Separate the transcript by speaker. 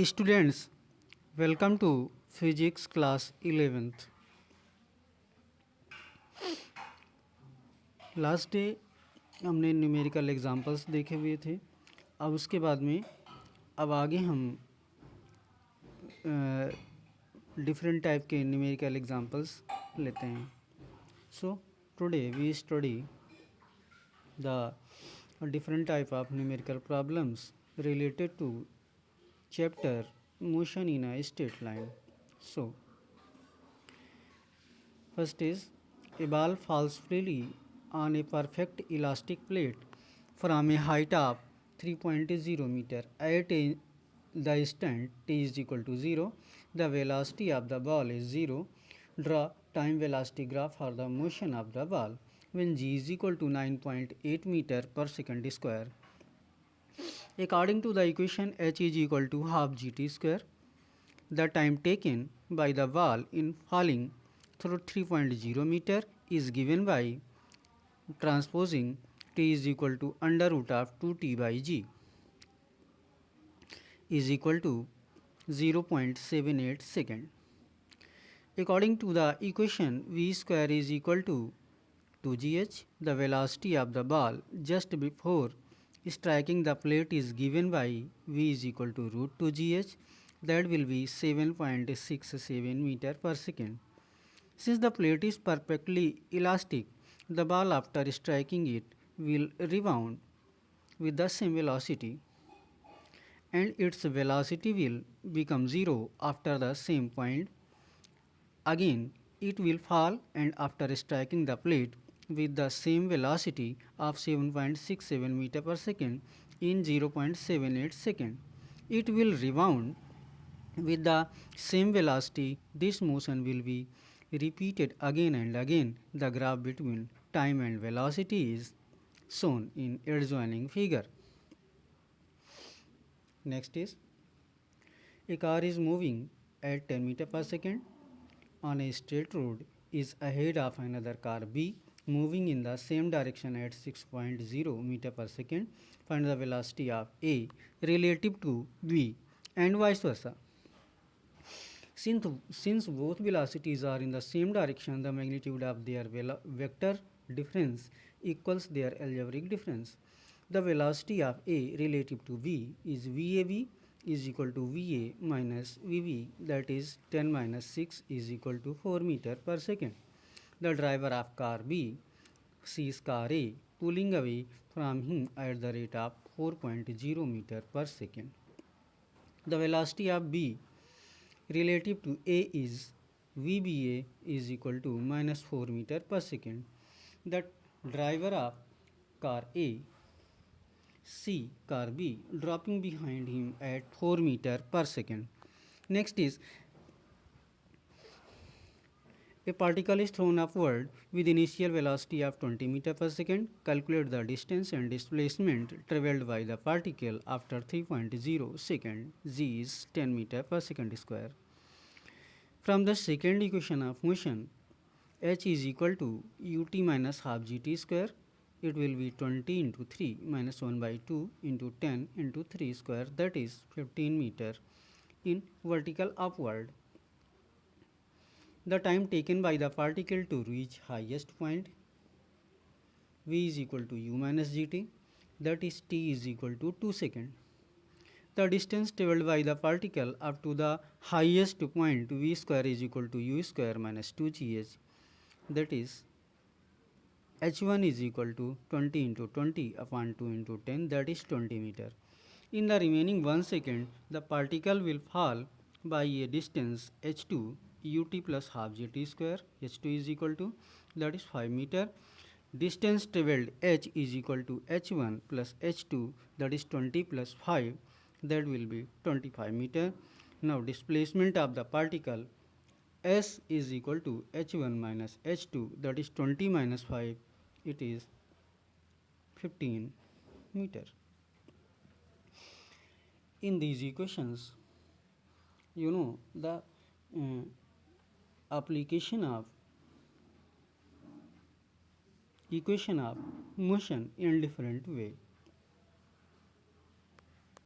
Speaker 1: Students, welcome to Physics class 11th. Last day हमने numerical examples देखे हुए थे। अब उसके बाद में अब आगे हम डिफरेंट टाइप के न्यूमेरिकल एग्जांपल्स लेते हैं। So today we study the different type of numerical problems related to chapter motion in a straight line. So first is a ball falls freely on a perfect elastic plate from a height of 3.0 meter at the instant t is equal to 0. The velocity of the ball is 0. Draw time velocity graph for the motion of the ball when g is equal to 9.8 meter per second square. According to the equation h is equal to half gt square, the time taken by the ball in falling through 3.0 meter is given by transposing t is equal to under root of 2t by g is equal to 0.78 second. According to the equation v square is equal to 2gh, the velocity of the ball just before striking the plate is given by v is equal to root 2gh, that will be 7.67 meter per second. Since the plate is perfectly elastic, the ball after striking it will rebound with the same velocity and its velocity will become 0 after the same point. Again, it will fall and after striking the plate with the same velocity of 7.67 meter per second in 0.78 second. It will rebound with the same velocity. This motion will be repeated again and again. The graph between time and velocity is shown in adjoining figure. Next is a car is moving at 10 meter per second on a straight road is ahead of another car B moving in the same direction at 6.0 meter per second. Find the velocity of A relative to B and vice versa. Since both velocities are in the same direction, the magnitude of their vector difference equals their algebraic difference. The velocity of A relative to B is VAB is equal to VA minus VB, that is 10 minus 6 is equal to 4 meter per second. The driver of car B sees car A pulling away from him at the rate of 4.0 meter per second. The velocity of B relative to A is VBA is equal to minus 4 meter per second. The driver of car A C car B dropping behind him at 4 meter per second. Next is a particle is thrown upward with initial velocity of 20 meter per second. Calculate the distance and displacement travelled by the particle after 3.0 second. G is 10 meter per second square. From the second equation of motion, h is equal to ut minus half gt square. It will be 20 into 3 minus 1 by 2 into 10 into 3 square, that is 15 meter in vertical upward. The time taken by the particle to reach highest point v is equal to u minus gt, that is t is equal to 2 seconds. The distance travelled by the particle up to the highest point v square is equal to u square minus 2gh, that is h1 is equal to 20 into 20 upon 2 into 10, that is 20 meter. In the remaining 1 second, the particle will fall by a distance h2 ut plus half gt square. H2 is equal to, that is 5 meter. Distance travelled h is equal to h1 plus h2, that is 20 plus 5, that will be 25 meter. Now displacement of the particle s is equal to h1 minus h2, that is 20 minus 5, it is 15 meter. In these equations, you know the application of equation of motion in different way.